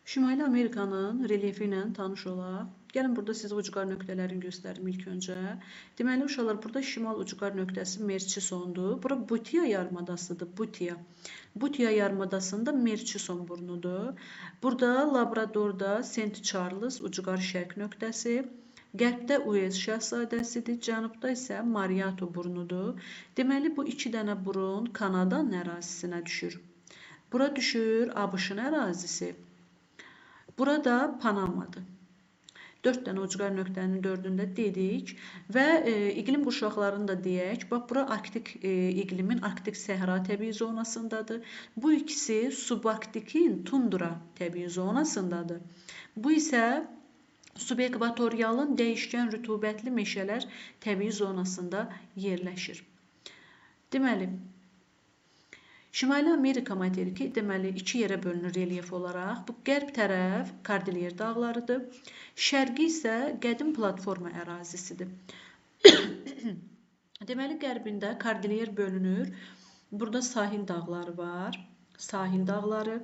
Şimali Amerikanın relyefi ilə tanış olaq. Gəlin burada sizə ucqar nöqtələrini göstərim ilk öncə. Deməli uşaqlar, burada şimal ucqar nöqtəsi Merçisondur. Bura Butia yarımadasıdır. Butia yarımadasında Merçison burnudur. Burada Labradorda Saint Charles ucqar şərq nöqtəsi. Qərbdə Uels şəhzadəsidir. Cənubda isə Mariato burnudur. Deməli bu iki dənə burun Kanadanın ərazisinə düşür. Bura düşür ABŞ-ın ərazisi. Burada Panamadır. 4 dənə ucqar nöqtənin 4-ündə dedik və iqlim qurşaqlarını da deyək. Bax, bura Arktik iqlimin Arktik səhra təbii zonasındadır. Bu ikisi subarktikin tundra təbii zonasındadır. Bu isə subekvatorialın dəyişkən rütubətli meşələr təbii zonasında yerləşir. Deməli, Şimali Amerika materiki deməli iki yerə bölünür relyef olaraq. Bu qərb tərəf Kordilyer dağlarıdır. Şərqi isə qədim platforma ərazisidir. Deməli qərbində Kordilyer bölünür. Burada sahil dağları var. Sahil dağları.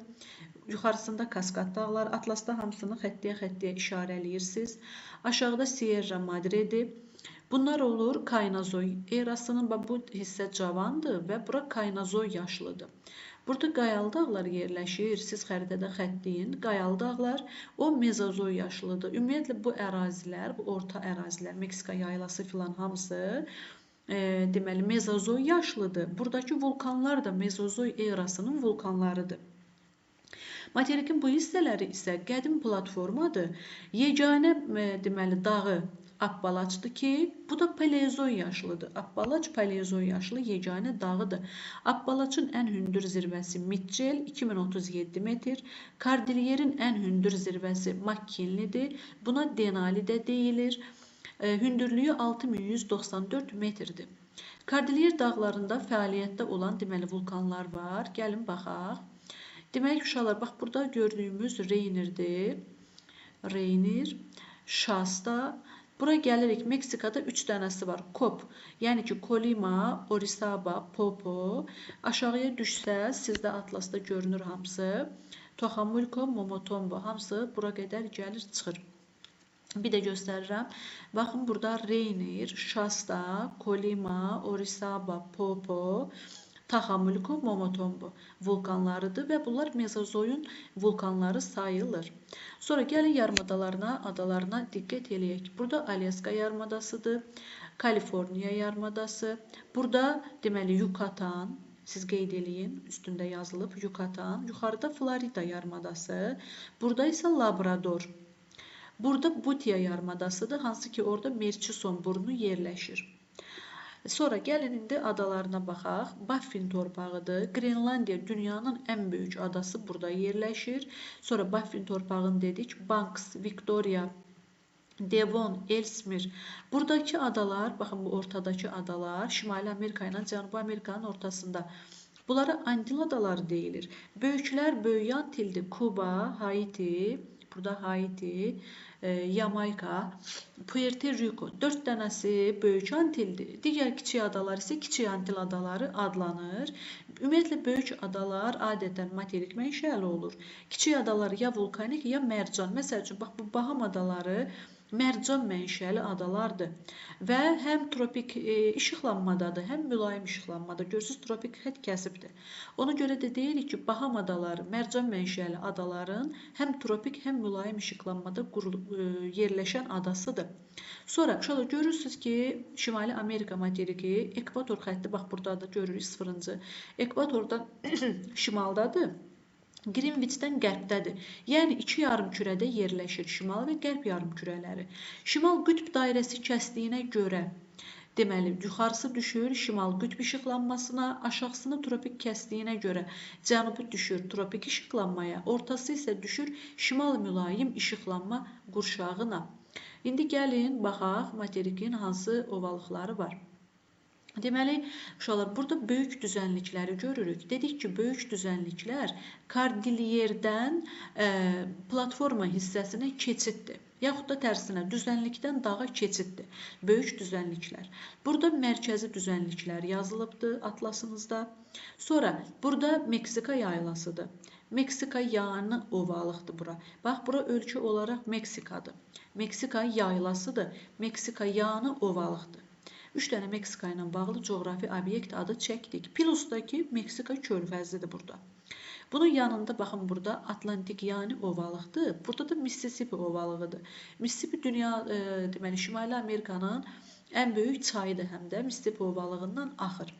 Yuxarısında Kaskad dağları. Atlasda hamısını xəttiyə işarələyirsiniz. Aşağıda Sierra Madre'dir. Bunlar olur Kaynazoy erasının, bu hissə cavandır və bura Kaynazoy yaşlıdır. Burada Qayalı dağlar yerləşir. Siz xəritədə xəttləyin. Qayalı dağlar, o Mezozoy yaşlıdır. Ümumiyyətlə bu ərazilər, bu orta ərazilər, Meksika yaylası filan hamısı deməli Mezozoy yaşlıdır. Buradakı vulkanlar da Mezozoy erasının vulkanlarıdır. Materikin bu hissələri isə qədim platformadır. Yeganə deməli dağı Appalaçdır ki, bu da Paleozoy yaşlıdır. Appalaç Paleozoy yaşlı yeganə dağıdır. Appalaçın ən hündür zirvəsi Mitchell 2037 metr. Kordilyerin ən hündür zirvəsi McKinley'dir. Buna Denali də deyilir. Hündürlüyü 6194 metrdir. Kordilyer dağlarında fəaliyyətdə olan deməli vulkanlar var. Gəlin baxaq. Demək uşaqlar, bax burada gördüyümüz Rainier'dir. Rainier, Shasta. Bura gəlirik, Meksikada 3 dənəsi var. Kop, yəni ki, Colima, Orizaba, Popo. Aşağıya düşsəz, sizdə atlasda görünür hamısı. Toxamulco, Momotombo, hamısı bura qədər gəlir, çıxır. Bir də göstərirəm. Baxın, burada Rainier, Shasta, Colima, Orizaba, Popo, Toxamulco, Momotombo vulkanlarıdır və bunlar Mezozoyun vulkanları sayılır. Sonra gəlin yarımadalarına, adalarına diqqət eləyək. Burada Alyaska yarımadasıdır, Kaliforniya yarımadası. Burada deməli Yucatan, siz qeyd eləyin, üstündə yazılıb Yucatan. Yuxarıda Florida yarımadası. Burada isə Labrador. Burada Butia yarımadasıdır, hansı ki orada Merçison burnu yerləşir. Sonra gəlin indi adalarına baxaq. Baffin torpağıdır. Grenlandiya dünyanın ən böyük adası burada yerləşir. Sonra Baffin torpağını dedik. Banks, Victoria, Devon, Ellesmere. Buradakı adalar, baxın bu ortadakı adalar Şimali Amerika ilə Cənubi Amerikanın ortasında. Bunlara Andil adaları deyilir. Böyüklər Böyük Antildir. Kuba, Haiti, burada Haiti, Yamayka, Puerto Rico. 4 dənəsi Böyük Antildir. Digər kiçik adalar isə Kiçik Antil adaları adlanır. Ümumiyyətlə böyük adalar adətən materik mənşəli olur. Kiçik adalar ya vulkanik ya mərcan. Məsəl üçün bax bu Baham adaları mərcan mənşəli adalardır və həm tropik işıqlanmadadır, həm mülayim işıqlanmadadır. Görürsünüz, tropik xətt kəsibdir. Ona görə də deyirik ki, Baham adaları mərcan mənşəli adaların həm tropik, həm mülayim işıqlanmada yerləşən adasıdır. Sonra uşaqlar görürsünüz ki, Şimali Amerika materiki ekvator xətti, bax burada da görürük sıfırıncı. Ekvatordan şimaldadır. Greenwichdən qərbdədir. Yəni iki yarımkürədə yerləşir şimal və qərb yarımkürələri. Şimal qütb dairəsi kəsdiyinə görə deməli yuxarısı düşür şimal qütb işıqlanmasına, aşağısını tropik kəsdiyinə görə cənubu düşür tropik işıqlanmaya, ortası isə düşür şimal mülayim işıqlanma qurşağına. İndi gəlin baxaq materikin hansı ovalıqları var. Deməli, uşaqlar, burada böyük düzənlikləri görürük. Dedik ki, böyük düzənliklər Kordilyerdən platforma hissəsinə keçiddir. Yaxud da tərsinə, düzənlikdən dağa keçiddir. Böyük düzənliklər. Burada mərkəzi düzənliklər yazılıbdır atlasınızda. Sonra, burada Meksika yaylasıdır. Meksika yanı ovalıqdır bura. Bax, bura ölkə olaraq Meksikadır. Meksika yaylasıdır. Meksika yanı ovalıqdır. 3 dənə Meksika ilə bağlı coğrafi obyekt adı çəkdik. Plus-dakı Meksika körfəzidir burada. Bunun yanında baxın burada Atlantik yanı ovalıqdır. Burada da Mississippi ovalığıdır. Mississippi deməli Şimali Amerikanın ən böyük çayıdır həm də Mississippi ovalığından axır.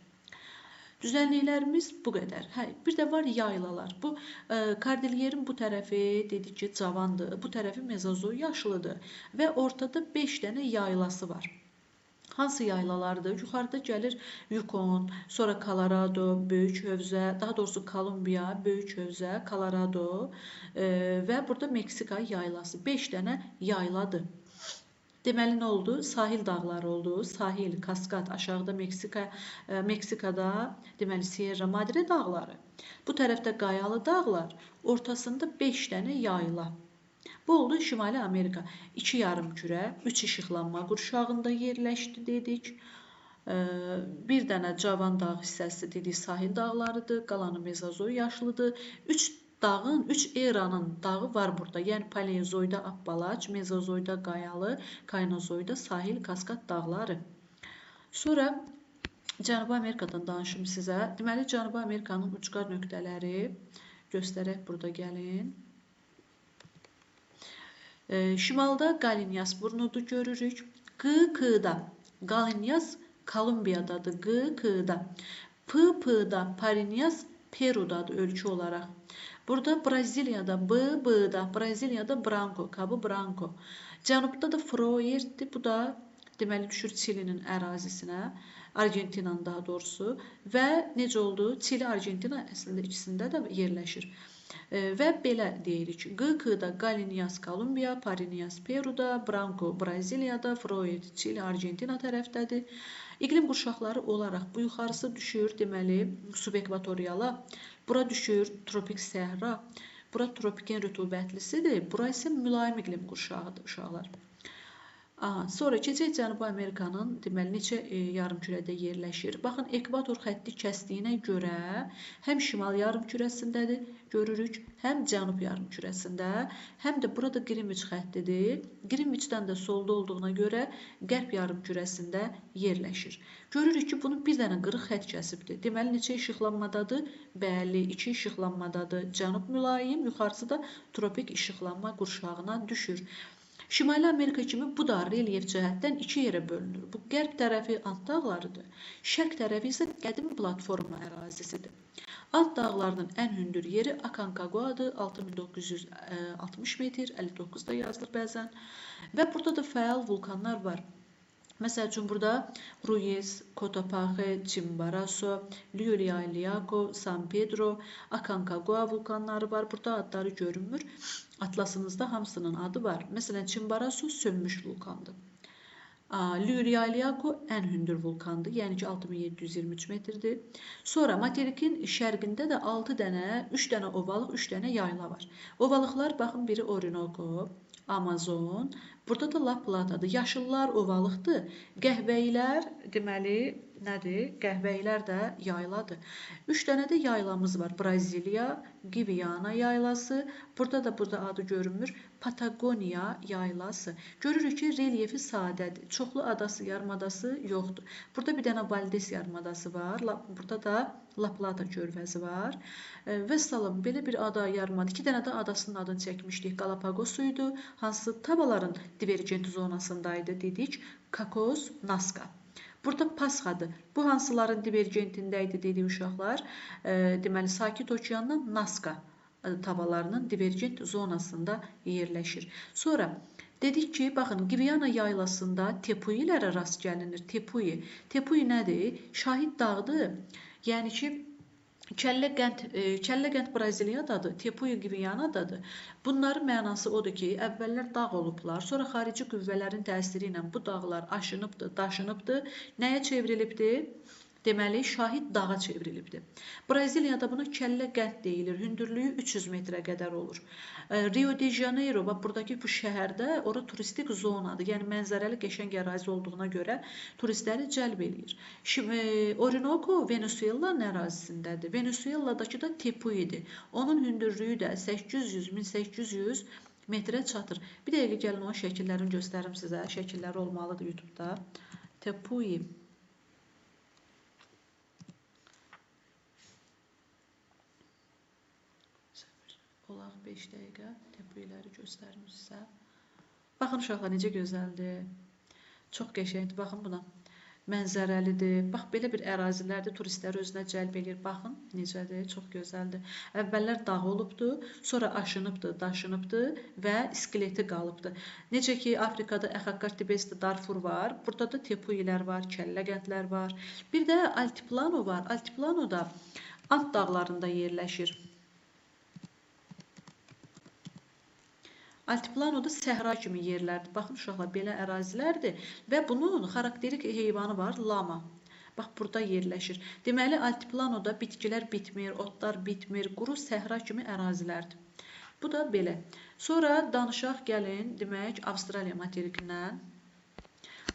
Düzənliklərimiz bu qədər. Bir də var yaylalar. Bu Kordilyerin bu tərəfi dedik ki, cavandır. Bu tərəfi Mezozoy yaşlıdır və ortada 5 dənə yaylası var. Hansı yaylalardır? Yuxarıda gəlir Yukon, sonra Colorado, Böyük Hövzə, daha doğrusu Kolumbiya, Böyük Hövzə, Colorado və burada Meksika yaylası. 5 dənə yayladır. Deməli nə oldu? Sahil dağları oldu. Sahil, Kaskad, aşağıda Meksikada deməli Sierra Madre dağları. Bu tərəfdə qayalı dağlar, ortasında 5 dənə yayla. Bu oldu Şimali Amerika. 2 yarımkürə, 3 işıqlanma qurşağında yerləşdi dedik. Bir dənə cavan dağ hissəsi dedik sahil dağlarıdır. Qalanı Mezozoy yaşlıdır. 3 dağın, 3 eranın dağı var burada. Yəni Paleozoyda Appalaç, Mezozoyda qayalı, Kaynozoyda sahil Kaskad dağları. Sonra Cənubi Amerikadan danışım sizə. Deməli Cənubi Amerikanın ucqar nöqtələri göstərək burada gəlin. Şimalda Qalinyas burnudu görürük. Q-Q'da Qalinyas Kolumbiyadadır. Q-Q'da. P-P'da Parinyas Perudadır ölkə olaraq. Burada Braziliyada B-B'da Braziliyada Branco, Cabo Branco. Cənubda da Froyertdir. Bu da deməli düşür Çilinin ərazisinə. Argentinanın daha doğrusu. Və necə oldu? Çili, Argentina əslində ikisində də yerləşir. Və belə deyirik. Q-Q'da Qalinyas Kolumbiya, Parinyas Peruda, Branco Braziliyada, Froyert Çili, Argentina tərəfdədir. İqlim qurşaqları olaraq bu yuxarısı düşür, deməli subekvatoriala. Bura düşür tropik səhra. Bura tropikin rütubətlisidir. Bura isə mülayim iqlim qurşağıdır uşaqlar. Sonra keçək Cənubi Amerikanın deməli neçə yarımkürədə yerləşir. Baxın, ekvator xətti kəsdiyinə görə həm şimal yarımkürəsindədir, görürük, həm cənub yarımkürəsində, həm də burada Qrinviç xəttidir. Qrinviçdən də solda olduğuna görə qərb yarımkürəsində yerləşir. Görürük ki, bunun bir dənə qırıq xətt kəsibdir. Deməli, neçə işıqlanmadadır? Bəli, 2 işıqlanmadadır. Cənub mülayim, yuxarısı da tropik işıqlanma qurşağına düşür. Şimali Amerika kimi bu da relyef cəhətdən 2 yerə bölünür. Bu qərb tərəfi Ant dağlarıdır. Şərq tərəfi isə qədim platforma ərazisidir. Ant dağlarının ən hündür yeri Akonkaguadır, 6960 metr, 59-da yazılır bəzən. Və burada da fəal vulkanlar var. Məsəl üçün, burada Ruiz, Cotopaxi, Chimborazo, Llullaillaco, San Pedro, Aconcagua vulkanları var. Burada adları görünmür. Atlasınızda hamısının adı var. Məsələn, Chimborazo sönmüş vulkandır. Llullaillaco ən hündür vulkandır, yəni ki 6723 metrdir. Sonra materikin şərqində də 6 dənə, 3 dənə ovalıq, 3 dənə yayla var. Ovalıqlar, baxın, biri Orinoco, Amazon, burada da La Platadır. Yaşıllar ovalıqdır. Qəhvəyilər, deməli, nədir? Qəhvəyilər də yayladır. 3 dənə də yaylamız var. Braziliya, Gviana yaylası, burada adı görünmür, Patagoniya yaylası. Görürük ki, relyefi sadədir. Çoxlu adası, yarımadası yoxdur. Burada bir dənə Valdes yarımadası var. Burada da La Plata körfəzi var. Və salam, belə bir ada yarımada. 2 dənə də adasının adını çəkmişdik. Galapagos idi. Hansı tabaların divergent zonasındaydı dedik. Kakos, Naska. Burada Pasxadır. Bu hansıların divergentində idi dedik uşaqlar. Deməli, Sakit Okeandan Naska tavalarının divergent zonasında yerləşir. Sonra dedik ki, baxın, Gviana yaylasında tepuilərə rast gəlinir. Tepui nədir? Şahid dağdır. Yəni ki, Kəllə-Qənd Braziliyadadır, Tepui Gvianadadır. Bunların mənası odur ki, əvvəllər dağ olublar, sonra xarici qüvvələrin təsiri ilə bu dağlar aşınıbdır, daşınıbdır. Nəyə çevrilibdir? deməli şahid dağa çevrilibdir. Braziliyada buna kəllə qənd deyilir. Hündürlüyü 300 metrə qədər olur. Rio de Janeiro, bax buradakı bu şəhərdə, ora turistik zonadır. Yəni mənzərəli qəşəng ərazi olduğuna görə turistləri cəlb eləyir. Orinoco Venezuelanın ərazisindədir. Venezueladakı da Tepui'dir. Onun hündürlüyü də 800-1800 metrə çatır. Bir dəqiqə gəlin o şəkillərini göstərim sizə. Şəkilləri olmalıdır YouTube-da. Tepui. Olaq 5 dəqiqə Tepui'ləri göstərim sizə. Baxın uşaqlar necə gözəldir. Çox qəşəngdir. Baxın buna. Mənzərəlidir. Bax, belə bir ərazilərdir, turistləri özünə cəlb edir. Baxın, necədir, çox gözəldir. Əvvəllər dağ olubdur, sonra aşınıbdır, daşınıbdır və iskeleti qalıbdır. Necə ki, Afrikada Əxakkartibesti, Darfur var, burada da Tepui'lər var, kəlləqəndlər var. Bir də Altiplano var. Altiplano da Ant dağlarında yerləşir. Altiplano da səhra kimi yerlərdir. Baxın uşaqlar, belə ərazilərdir və bunun xarakterik heyvanı var, lama. Bax, burada yerləşir. Deməli, Altiplanoda bitkilər bitmir, otlar bitmir, quru səhra kimi ərazilərdir. Bu da belə. Sonra danışaq gəlin, demək, Avstraliya materikindən.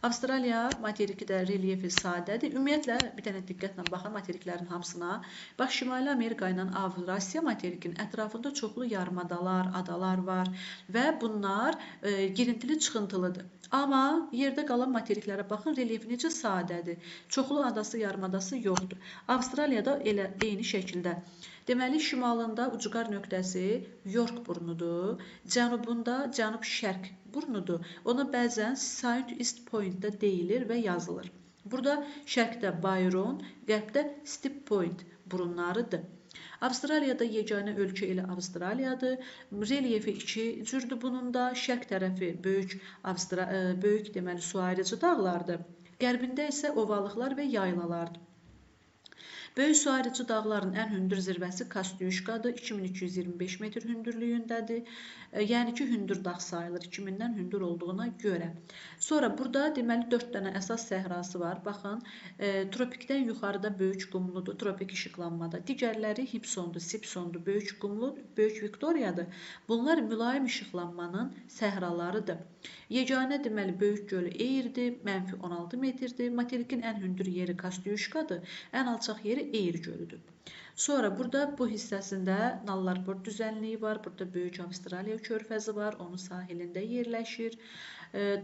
Avstraliya materiki də relyefi sadədir. Ümumiyyətlə, bir dənə diqqətlə baxın materiklərin hamısına. Bax, Şimali Amerika ilə Avrasiya materikinin ətrafında çoxlu yarımadalar, adalar var və bunlar girintili çıxıntılıdır. Amma yerdə qalan materiklərə baxın, relyefi necə sadədir. Çoxlu adası, yarımadası yoxdur. Avstraliyada elə eyni şəkildə. Deməli, şimalında ucqar nöqtəsi York burnudur, cənubunda cənub-şərq burnudur. Ona bəzən South East Point da deyilir və yazılır. Burada şərqdə Byron, qərbdə Steep Point burunlarıdır. Avstraliyada yeganə ölkə ilə Avstraliyadır. Relyefi iki cürdür bunun da. Şərq tərəfi böyük deməli su ayırıcı dağlardır. Qərbində isə ovalıqlar və yaylalardır. Böyük su ayırıcı dağların ən hündür zirvəsi Kostyuşkadır, 2225 metr hündürlüyündədir. Yəni ki, hündür dağ sayılır, 2000-dən hündür olduğuna görə. Sonra burada deməli 4 dənə əsas səhrası var. Baxın, tropikdən yuxarıda böyük qumludur, tropik işıqlanmada. Digərləri Hibsondur, Sipsondur, böyük qumlu, böyük Viktoriyadır. Bunlar mülayim işıqlanmanın səhralarıdır. Yeganə deməli böyük gölü Eirdir, mənfi 16 metrdir. Materikin ən hündür yeri Kostyuşkadır, ən alçaq yeri Eir gölüdür. Sonra burada bu hissəsində Nallarport düzənliyi var. Burada Böyük Avstraliya körfəzi var. Onun sahilində yerləşir.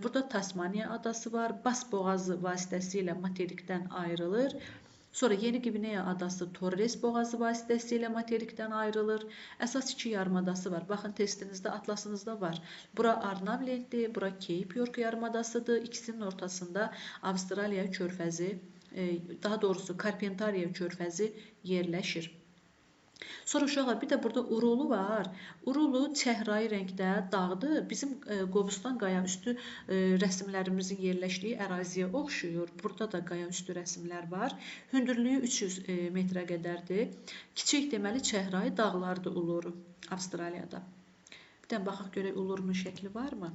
Burada Tasmaniya adası var. Bas boğazı vasitəsilə materikdən ayrılır. Sonra Yeni Qvineya adası Torres boğazı vasitəsilə materikdən ayrılır. Əsas iki yarımadası var. Baxın, testinizdə, atlasınızda var. Bura Arnavlentdir, bura Cape York yarımadasıdır. İkisinin ortasında Avstraliya körfəzi, daha doğrusu Karpentariya körfəzi yerləşir. Sonra uşaqlar, bir də burada Urulu var. Urulu çəhrayı rəngdə dağdır. Bizim Qobustan qayaüstü rəsmlərimizin yerləşdiyi əraziyə oxşuyur. Burada da qayaüstü rəsmlər var. Hündürlüyü 300 metrə qədərdir. Kiçik deməli çəhrayı dağlardır Uluru Avstraliyada. Bir də baxaq görək Ulurunun şəkli varmı?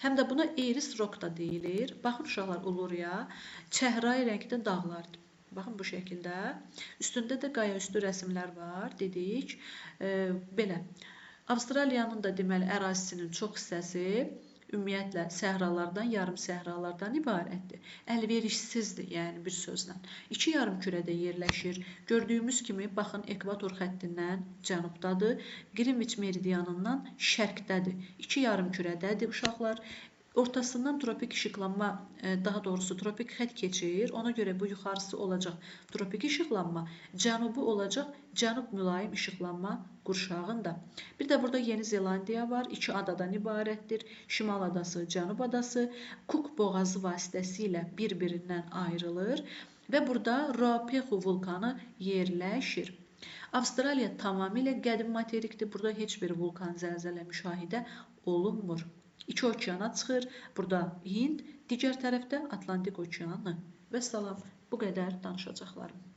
Həm də buna Eris Rock da deyilir. Baxın uşaqlar, Uluruya çəhrayı rəngdə dağlardır. Baxın bu şəkildə. Üstündə də qayaüstü rəsmlər var, dedik. Belə. Avstraliyanın da deməli ərazisinin çox hissəsi ümumiyyətlə səhralardan, yarım səhralardan ibarətdir. Əlverişsizdir, yəni bir sözlə. İki yarım kürədə yerləşir. Gördüyümüz kimi, baxın, ekvator xəttindən cənubdadır, Greenwich meridianından şərqdədir. İki yarım kürədədir uşaqlar. Ortasından tropik işıqlanma, daha doğrusu tropik xətt keçir. Ona görə bu yuxarısı olacaq tropik işıqlanma, cənubu olacaq cənub mülayim işıqlanma qurşağında. Bir də burada Yeni Zelandiya var. İki adadan ibarətdir. Şimal adası, cənub adası Cook boğazı vasitəsilə bir-birindən ayrılır və burada Ruapehu vulkanı yerləşir. Avstraliya tamamilə qədim materikdir. Burada heç bir vulkan zəlzələ müşahidə olunmur. İki okeana çıxır. Burada Hind, digər tərəfdə Atlantik okeanı. Və salam, bu qədər danışacaqlarım.